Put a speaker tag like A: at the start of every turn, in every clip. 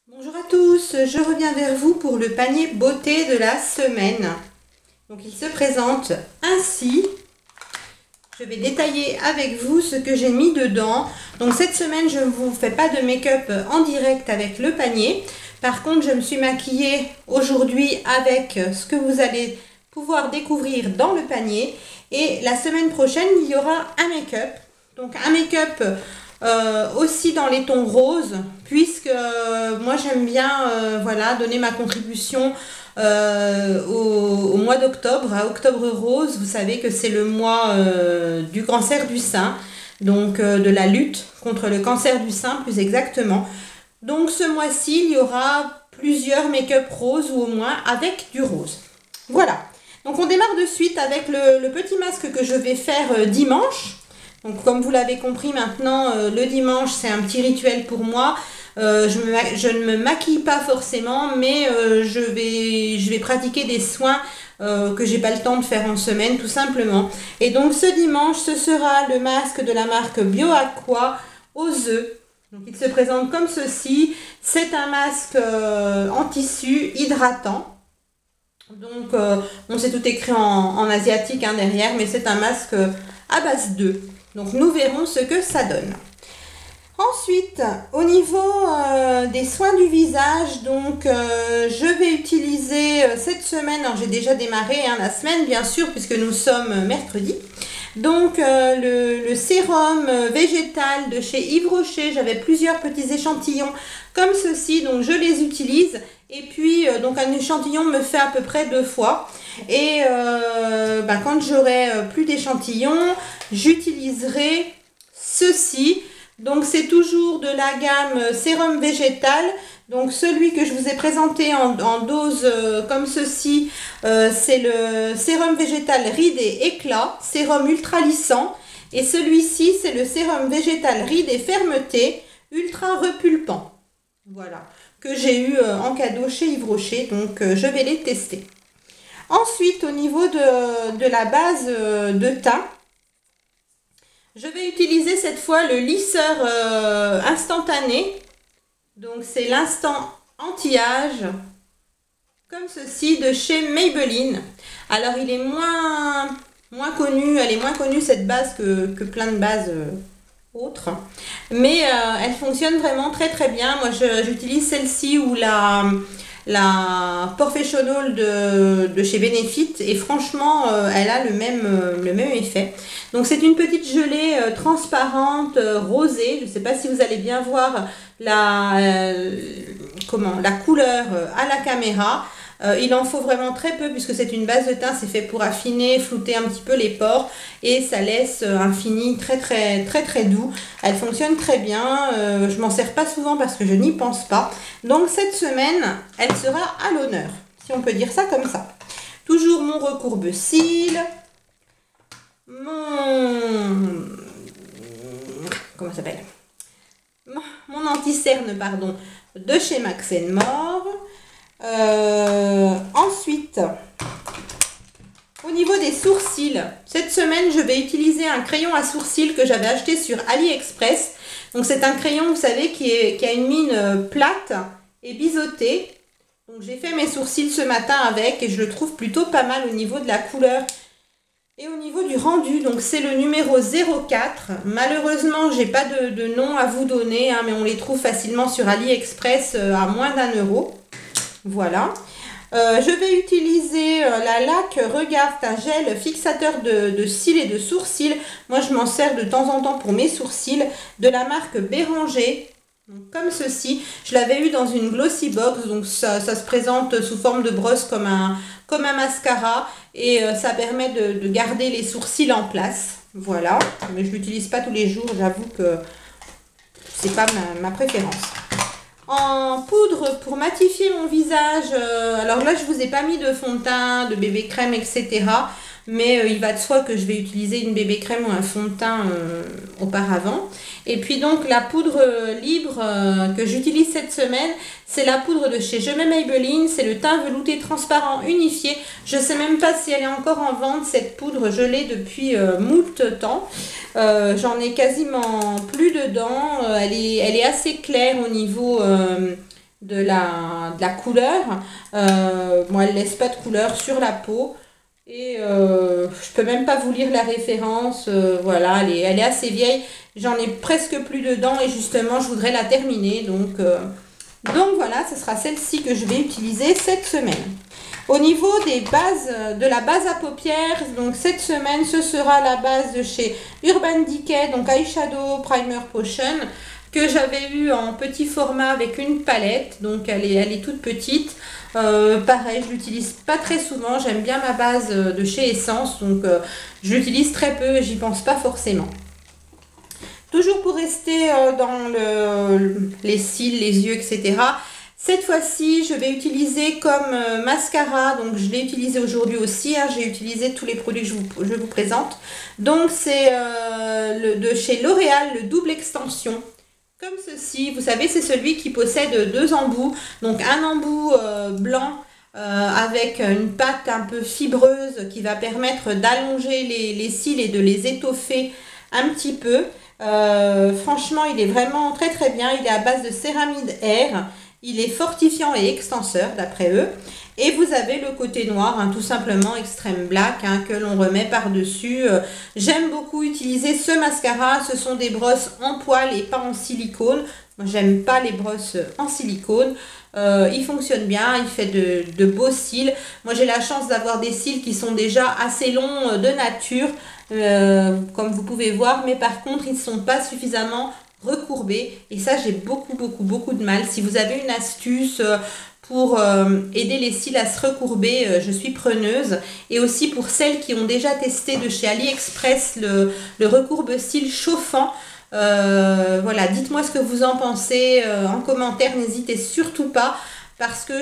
A: Bonjour à tous, je reviens vers vous pour le panier beauté de la semaine. Donc il se présente ainsi. Je vais détailler avec vous ce que j'ai mis dedans. Donc cette semaine, je ne vous fais pas de make-up en direct avec le panier. Par contre, je me suis maquillée aujourd'hui avec ce que vous allez pouvoir découvrir dans le panier. Et la semaine prochaine, il y aura un make-up. Donc un make-up aussi dans les tons roses, puisque moi j'aime bien voilà, donner ma contribution au mois d'octobre, à Octobre Rose. Vous savez que c'est le mois du cancer du sein, donc de la lutte contre le cancer du sein plus exactement. Donc ce mois-ci, il y aura plusieurs make-up roses ou au moins avec du rose. Voilà, donc on démarre de suite avec le petit masque que je vais faire dimanche. Donc comme vous l'avez compris maintenant, le dimanche c'est un petit rituel pour moi. Je ne me maquille pas forcément, mais je vais pratiquer des soins que j'ai pas le temps de faire en semaine tout simplement. Et donc ce dimanche, ce sera le masque de la marque BioAqua aux œufs. Donc il se présente comme ceci. C'est un masque en tissu hydratant. Donc on sait tout écrit en asiatique hein, derrière, mais c'est un masque à base d'œufs. Donc nous verrons ce que ça donne. Ensuite, au niveau des soins du visage, donc je vais utiliser cette semaine, alors j'ai déjà démarré hein, la semaine bien sûr puisque nous sommes mercredi. Donc le sérum végétal de chez Yves Rocher, j'avais plusieurs petits échantillons comme ceci, donc je les utilise. Et puis donc un échantillon me fait à peu près 2 fois. Et quand j'aurai plus d'échantillons, j'utiliserai ceci. Donc c'est toujours de la gamme sérum végétal. Donc celui que je vous ai présenté en dose comme ceci, c'est le sérum végétal rides et éclat, sérum ultra lissant. Et celui-ci, c'est le sérum végétal rides et fermeté, ultra repulpant. Voilà, que j'ai eu en cadeau chez Yves Rocher. Donc je vais les tester. Ensuite, au niveau de la base de teint, je vais utiliser cette fois le lisseur instantané. Donc c'est l'instant anti-âge, comme ceci, de chez Maybelline. Alors il est moins connu, elle est moins connue cette base que plein de bases autres. Mais elle fonctionne vraiment très très bien. Moi j'utilise celle-ci ou la Professional de chez Benefit et franchement elle a le même effet. Donc c'est une petite gelée transparente rosée. Je ne sais pas si vous allez bien voir la couleur à la caméra. Il en faut vraiment très peu puisque c'est une base de teint, c'est fait pour affiner, flouter un petit peu les pores et ça laisse un fini très très très très doux. Elle fonctionne très bien, je m'en sers pas souvent parce que je n'y pense pas. Donc cette semaine, elle sera à l'honneur, si on peut dire ça comme ça. Toujours mon recourbe-cils, comment ça s'appelle, mon anti-cerne pardon de chez Max More. Ensuite, au niveau des sourcils, cette semaine je vais utiliser un crayon à sourcils que j'avais acheté sur AliExpress. Donc c'est un crayon, vous savez, qui a une mine plate et biseautée. Donc j'ai fait mes sourcils ce matin avec et je le trouve plutôt pas mal au niveau de la couleur et au niveau du rendu. Donc c'est le numéro 04. Malheureusement j'ai pas de nom à vous donner hein, mais on les trouve facilement sur AliExpress à moins d'1 €. Voilà. Je vais utiliser la LAC Regard, un gel fixateur de cils et de sourcils. Moi, je m'en sers de temps en temps pour mes sourcils, de la marque Béranger. Donc, comme ceci. Je l'avais eu dans une glossy box, donc ça se présente sous forme de brosse comme un mascara. Et ça permet de garder les sourcils en place. Voilà. Mais je ne l'utilise pas tous les jours, j'avoue que c'est pas ma préférence. En poudre pour matifier mon visage, alors là je vous ai pas mis de fond de teint, de bébé crème etc. Mais il va de soi que je vais utiliser une bébé crème ou un fond de teint auparavant. Et puis donc la poudre libre que j'utilise cette semaine, c'est la poudre de chez Je m'aime Maybelline, c'est le teint velouté transparent unifié. Je sais même pas si elle est encore en vente cette poudre, je l'ai depuis moult temps. J'en ai quasiment plus dedans, elle est assez claire au niveau de la couleur. Moi, elle laisse pas de couleur sur la peau. Et je peux même pas vous lire la référence. Voilà, elle est assez vieille. J'en ai presque plus dedans et justement, je voudrais la terminer. Donc voilà, ce sera celle-ci que je vais utiliser cette semaine. Au niveau des bases, de la base à paupières, donc cette semaine, ce sera la base de chez Urban Decay, donc Eyeshadow Primer Potion, que j'avais eu en petit format avec une palette. Donc elle est toute petite. Pareil, je l'utilise pas très souvent. J'aime bien ma base de chez Essence, donc je l'utilise très peu et j'y pense pas forcément. Toujours pour rester dans les cils, les yeux, etc. Cette fois-ci, je vais utiliser comme mascara, donc je l'ai utilisé aujourd'hui aussi, hein, j'ai utilisé tous les produits que je vous présente. Donc c'est de chez L'Oréal, le double extension. Comme ceci, vous savez, c'est celui qui possède deux embouts. Donc un embout blanc avec une pâte un peu fibreuse qui va permettre d'allonger les cils et de les étoffer un petit peu. Franchement, il est vraiment très très bien. Il est à base de céramide air. Il est fortifiant et extenseur d'après eux. Et vous avez le côté noir, hein, tout simplement Extreme Black, hein, que l'on remet par-dessus. J'aime beaucoup utiliser ce mascara. Ce sont des brosses en poil et pas en silicone. Moi, j'aime pas les brosses en silicone. Il fonctionne bien, il fait de beaux cils. Moi, j'ai la chance d'avoir des cils qui sont déjà assez longs de nature, comme vous pouvez voir. Mais par contre, ils ne sont pas suffisamment recourbés. Et ça, j'ai beaucoup de mal. Si vous avez une astuce pour aider les cils à se recourber, je suis preneuse. Et aussi pour celles qui ont déjà testé de chez AliExpress le recourbe-cils chauffant. Voilà, dites-moi ce que vous en pensez en commentaire, n'hésitez surtout pas parce que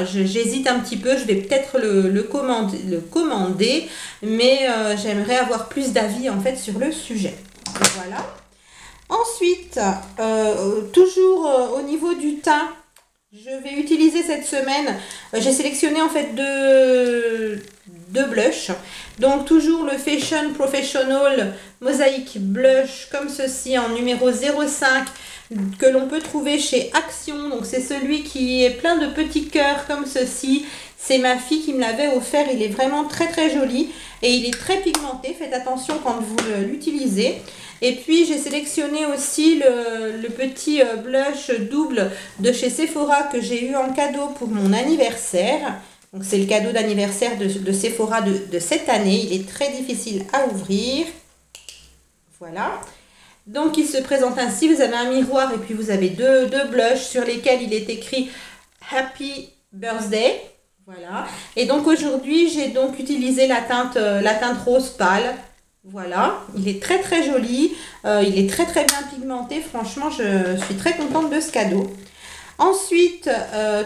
A: j'hésite un petit peu, je vais peut-être le commander, mais j'aimerais avoir plus d'avis en fait sur le sujet. Voilà. Ensuite, toujours au niveau du teint, je vais utiliser cette semaine, j'ai sélectionné en fait deux blushs. Donc toujours le Fashion Professional Mosaic Blush comme ceci en numéro 05 que l'on peut trouver chez Action. Donc c'est celui qui est plein de petits cœurs comme ceci. C'est ma fille qui me l'avait offert. Il est vraiment très joli et il est très pigmenté. Faites attention quand vous l'utilisez. Et puis j'ai sélectionné aussi le petit blush double de chez Sephora que j'ai eu en cadeau pour mon anniversaire. Donc c'est le cadeau d'anniversaire de Sephora de cette année. Il est très difficile à ouvrir. Voilà. Donc il se présente ainsi. Vous avez un miroir et puis vous avez deux blushs sur lesquels il est écrit Happy Birthday. Voilà. Et donc aujourd'hui j'ai donc utilisé la teinte rose pâle. Voilà. Il est très joli. Il est très bien pigmenté. Franchement, je suis très contente de ce cadeau. Ensuite,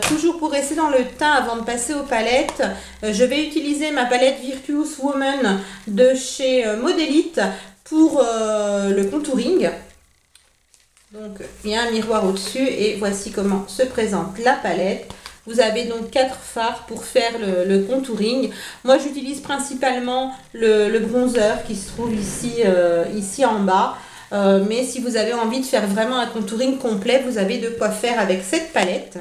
A: toujours pour rester dans le teint avant de passer aux palettes, je vais utiliser ma palette Virtuous Woman de chez Modélite pour le contouring. Donc, il y a un miroir au-dessus et voici comment se présente la palette. Vous avez donc 4 fards pour faire le contouring. Moi, j'utilise principalement le bronzer qui se trouve ici en bas. Mais si vous avez envie de faire vraiment un contouring complet, vous avez de quoi faire avec cette palette.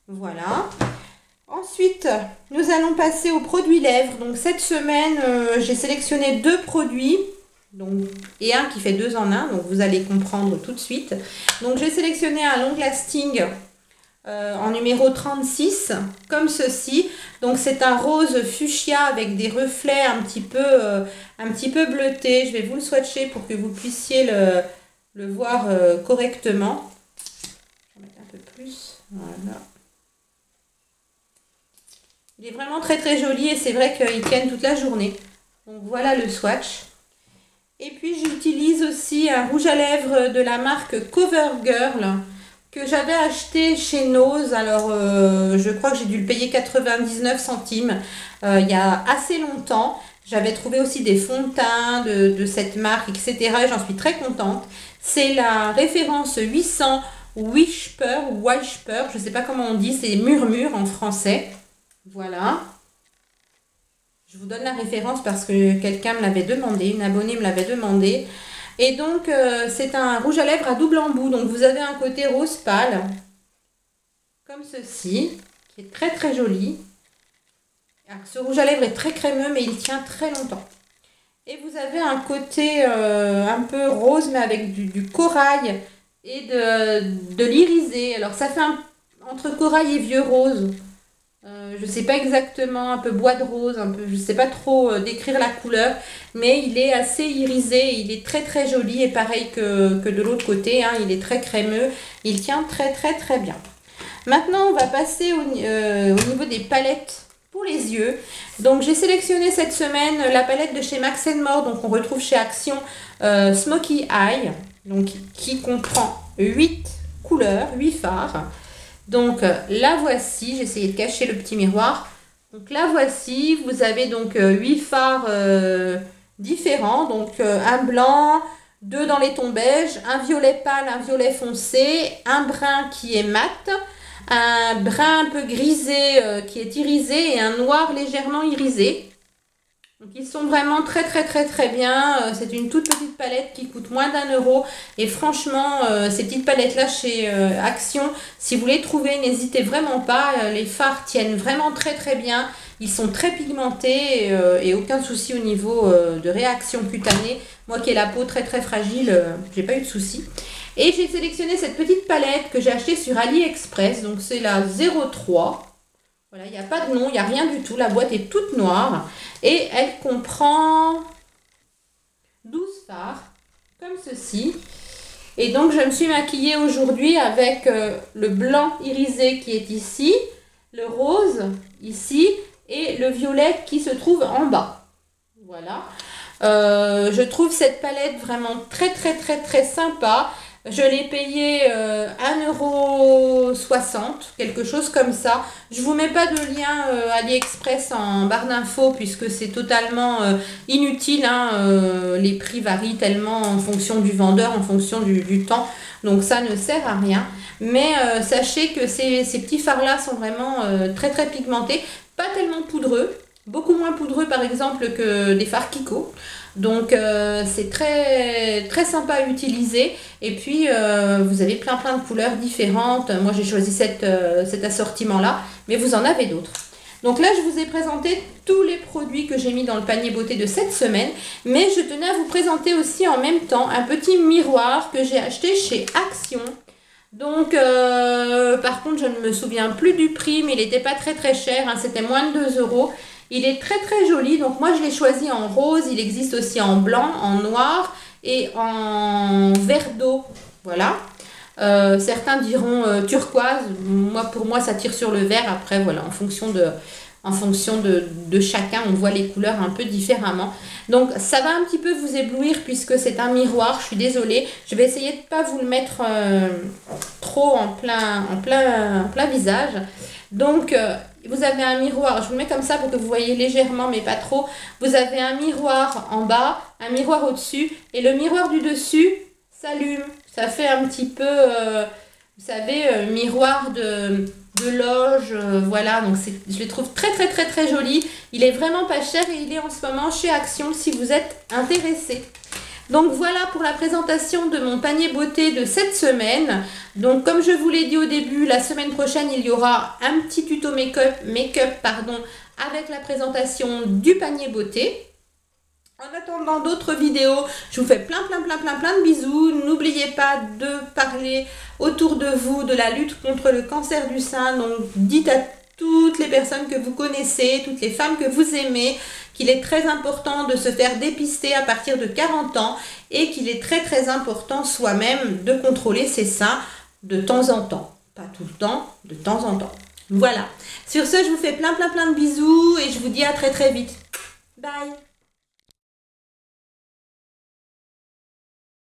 A: Voilà. Ensuite, nous allons passer aux produits lèvres. Donc cette semaine, j'ai sélectionné 2 produits. Donc, et un qui fait 2 en 1. Donc vous allez comprendre tout de suite. Donc j'ai sélectionné un long lasting en numéro 36, comme ceci. Donc c'est un rose fuchsia avec des reflets un petit peu bleutés. Je vais vous le swatcher pour que vous puissiez le voir correctement. Je vais mettre un peu plus. Voilà. Il est vraiment très joli et c'est vrai qu'il tienne toute la journée. Donc voilà le swatch. Et puis j'utilise aussi un rouge à lèvres de la marque CoverGirl que j'avais acheté chez Nose. Alors je crois que j'ai dû le payer 99 centimes il y a assez longtemps. J'avais trouvé aussi des fonds de teint de cette marque, etc. Et j'en suis très contente. C'est la référence 800 Whisper ou Whisper, je ne sais pas comment on dit, c'est murmure en français. Voilà. Je vous donne la référence parce que quelqu'un me l'avait demandé, une abonnée me l'avait demandé. Et donc, c'est un rouge à lèvres à double embout. Donc, vous avez un côté rose pâle. comme ceci, qui est très très joli. Alors, ce rouge à lèvres est très crémeux, mais il tient très longtemps. Et vous avez un côté un peu rose, mais avec du corail et de l'irisé. Alors, ça fait entre corail et vieux rose. Je ne sais pas exactement, un peu bois de rose, un peu, je ne sais pas trop décrire la couleur, mais il est assez irisé, il est très très joli et pareil que de l'autre côté, hein, il est très crémeux, il tient très très très bien. Maintenant, on va passer au niveau des palettes pour les yeux. Donc, j'ai sélectionné cette semaine la palette de chez Max & More, donc on retrouve chez Action Smoky Eye, donc qui comprend 8 couleurs, 8 fards. Donc la voici, j'ai essayé de cacher le petit miroir. Donc la voici, vous avez donc 8 fards différents. Donc un blanc, 2 dans les tons beige, un violet pâle, un violet foncé, un brun qui est mat, un brun un peu grisé qui est irisé et un noir légèrement irisé. Donc ils sont vraiment très très très très bien. C'est une toute petite palette qui coûte moins d'1 €. Et franchement, ces petites palettes là chez Action, si vous les trouvez, n'hésitez vraiment pas. Les fards tiennent vraiment très très bien. Ils sont très pigmentés et aucun souci au niveau de réaction cutanée. Moi qui ai la peau très très fragile, j'ai pas eu de souci. Et j'ai sélectionné cette petite palette que j'ai achetée sur AliExpress. Donc c'est la 03. Voilà, il n'y a pas de nom, il n'y a rien du tout. La boîte est toute noire et elle comprend 12 fards, comme ceci. Et donc, je me suis maquillée aujourd'hui avec le blanc irisé qui est ici, le rose ici et le violet qui se trouve en bas. Voilà. Je trouve cette palette vraiment très, très, très, très sympa. Je l'ai payé 1,60 €, quelque chose comme ça. Je ne vous mets pas de lien AliExpress en barre d'infos puisque c'est totalement inutile. Hein, les prix varient tellement en fonction du vendeur, en fonction du temps. Donc ça ne sert à rien. Mais sachez que ces petits fards-là sont vraiment très très pigmentés. Pas tellement poudreux. Beaucoup moins poudreux par exemple que des fards Kiko. Donc c'est très très sympa à utiliser et puis vous avez plein de couleurs différentes. Moi j'ai choisi cet assortiment là, mais vous en avez d'autres. Donc là je vous ai présenté tous les produits que j'ai mis dans le panier beauté de cette semaine, mais je tenais à vous présenter aussi en même temps un petit miroir que j'ai acheté chez Action. Donc par contre je ne me souviens plus du prix, mais il n'était pas très très cher, hein, c'était moins de 2 €. Il est très très joli, donc moi je l'ai choisi en rose, il existe aussi en blanc, en noir et en vert d'eau, voilà. Certains diront turquoise, pour moi ça tire sur le vert, après voilà, en fonction de chacun, on voit les couleurs un peu différemment. Donc ça va un petit peu vous éblouir puisque c'est un miroir, je suis désolée. Je vais essayer de ne pas vous le mettre trop en plein visage. Donc vous avez un miroir, je vous le mets comme ça pour que vous voyez légèrement mais pas trop. Vous avez un miroir en bas, un miroir au-dessus et le miroir du dessus s'allume. Ça fait un petit peu, vous savez, miroir de loge, voilà. Donc je le trouve très très très très joli. Il est vraiment pas cher et il est en ce moment chez Action si vous êtes intéressé. Donc voilà pour la présentation de mon panier beauté de cette semaine. Donc comme je vous l'ai dit au début, la semaine prochaine il y aura un petit tuto make-up avec la présentation du panier beauté. En attendant d'autres vidéos, je vous fais plein de bisous. N'oubliez pas de parler autour de vous de la lutte contre le cancer du sein. Donc dites à toutes les personnes que vous connaissez, toutes les femmes que vous aimez, qu'il est très important de se faire dépister à partir de 40 ans et qu'il est très très important soi-même de contrôler ses seins de temps en temps. Pas tout le temps, de temps en temps. Voilà. Sur ce, je vous fais plein de bisous et je vous dis à très très vite. Bye.